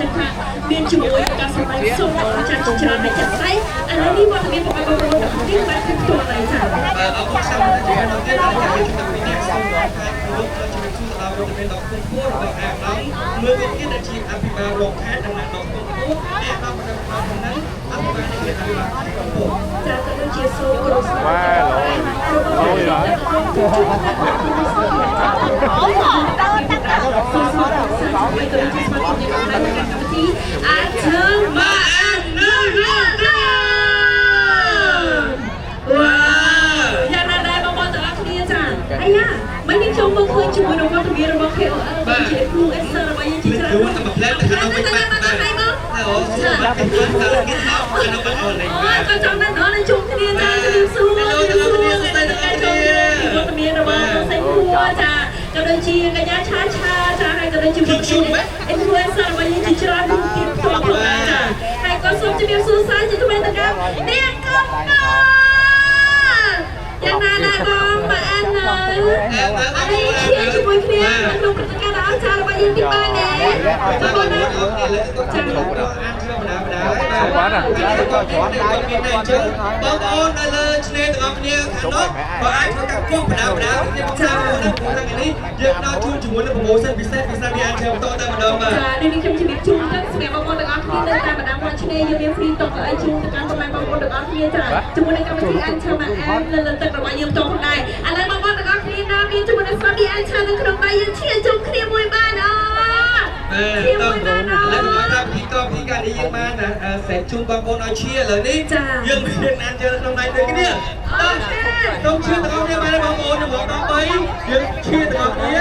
จังค่ะเรียนช่วยการสมัยส่งของจันทร์จะในจัดไส้อะไรนี่ว่าทำไมบอกว่าเราแบบนี้มาถึงตัวอะไรจ้ะเอาคนสมัยที่เราได้เราจะเป็นตัวนี้ส่งมาให้ลูกเราจะเป็นผู้เราจะเป็นดอกคุณพูดดอกแอบเราเมื่อกี้ที่ได้ทีอภิบาลลงแค่ดังนั้นดอกคุณพูดแอบเรามาทำตรงนั้นอภิบาลในเรื่องอภิบาลของผมจะต้องเชียร์โซ่กรุสว่าเราเหรออาเชิญมาอันนึงว้าวอย่างนั้นได้บางคนแต่ละคนจ้ะไอ้ย่าไม่ได้ชมบางคนช่วยน้องคนทวีเราบอกเคลบางเชียร์ลูกเอสเซอร์ไว้ยังจีจ้ะดูว่าทำแบบแรกแต่เราไม่ไปแต่โอ้โหมันเป็นการการกินข้าวกันเราไปอ่อนเลยก็จังนั้นเนาะในช่วงนี้จ้ะจะดูสู้จะสู้ในการชมคนทวีเราบอกใส่หัวจ้ะกระโดดชีกันยาช้าจ้ะให้กระโดดชีวันนี้เอ็นฟลูเอนเซอร์ไว้ยังจีจ้ะดูติดตัวของเราจ้ะให้ก็ส้มจะมีสู้ซ่าจะทำไมตะการเด็กก็ยังน่ารักมาแอนเลยอันนี้เชียร์ช่วยเคลียร์มันลงประการอาจารย์มายืนที่บ้านเด็กจะบอกนะจังเราอ่านเชื่อมแล้วนะก็ช้อนได้ก็ได้เชื่อบางคนเลยชนะตัวนี้ขันน็อตก็อ่านเท่ากับพวกดาวที่ผมทราบว่านักบุญทางนี้เยอะน่าชื่นชมและโปรโมชั่นพิเศษที่อ่านเชื่อมต่อแต่มาเดิมมาจ้าในนี้คำชีวิตชุ่มทั้งสมัยบางคนต่างที่เดินตามมาดามวันชนะยังมีฟรีตกไอชุ่มต่างสมัยบางคนต่างที่จ้าจมูกในการที่อ่านเชื่อมาแอนเลยแต่ว่ายืมตรงได้อะไรบางคนต่างที่น้ำมีจมูกในสามีอ่านเชื่อในขนมใบยังเชียร์จงเคลียร์มวยบ้านอ๋อต้องแล้วก็ถ้าพี่การนี้ยังมานะเสร็จชุมบางคนเอาเชียร์เลยนี่ยังไม่เรียนนานเจอตรงไหนเลยกันเนี่ยต้องเชียร์ตรงนี้มาแล้วบางคนจะบอกน้องไปยังเชียร์ตรงนี้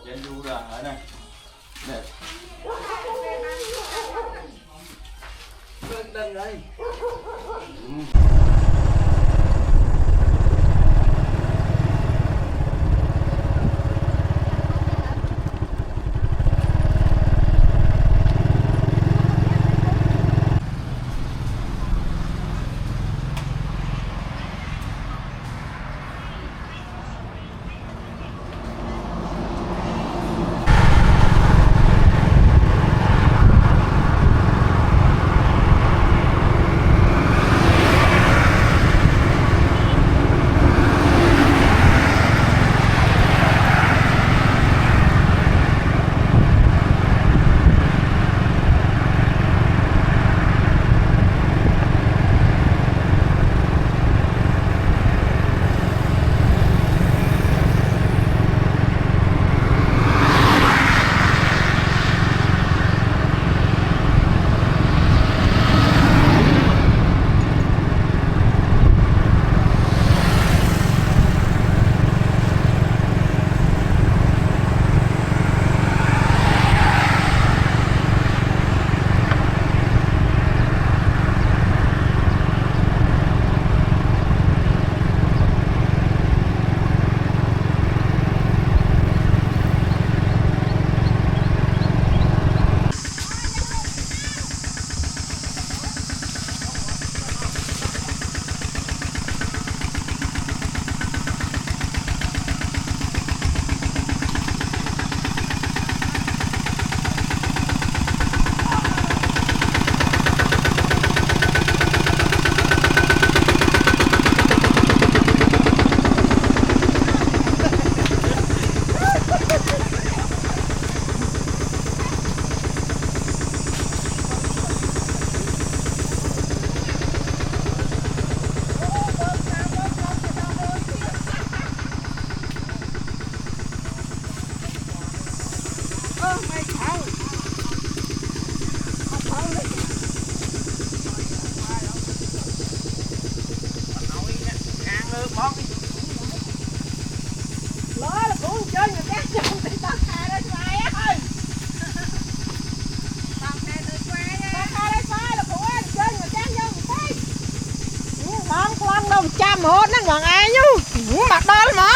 Dân du là ở đây. Đẹp. Đừng đây. Chăm hốt nó ngọn ai nhú mặt đó mà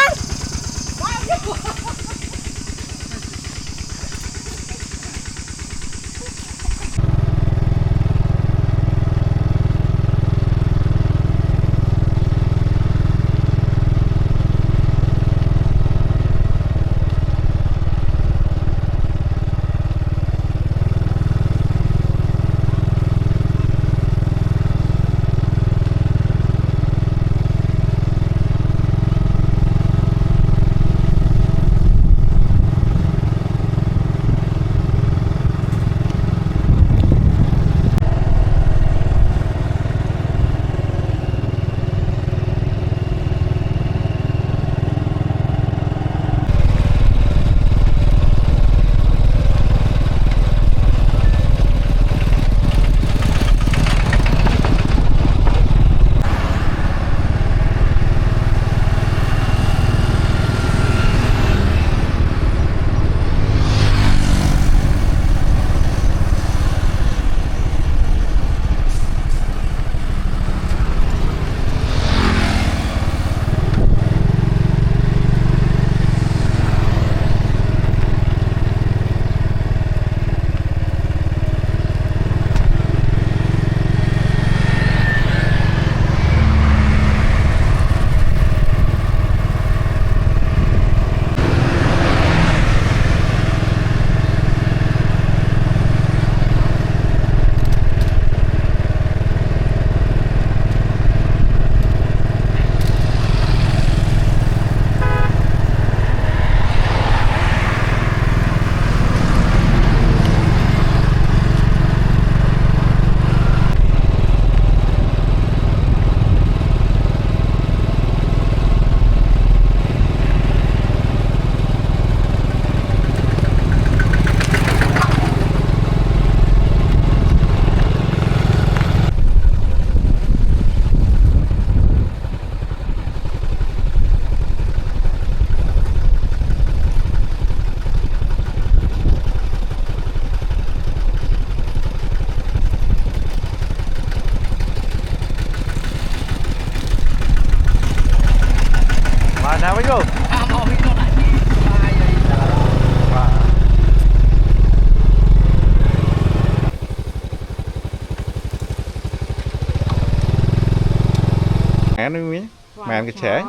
nó miếng màn cái trẻ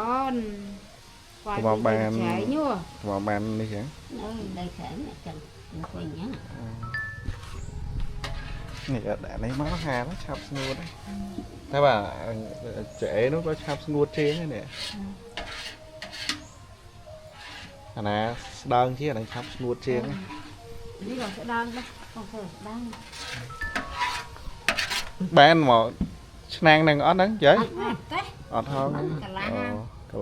vào bàn vào bàn đi chẳng này đã lấy máu hà nó chọc ngột đấy thế bà trẻ nó có chọc ngột trên này nè nè đơn chứ là chọc ngột trên đi rồi sẽ đang đó đang bán mà nàng nàng ót nắng vậy ót hơn cái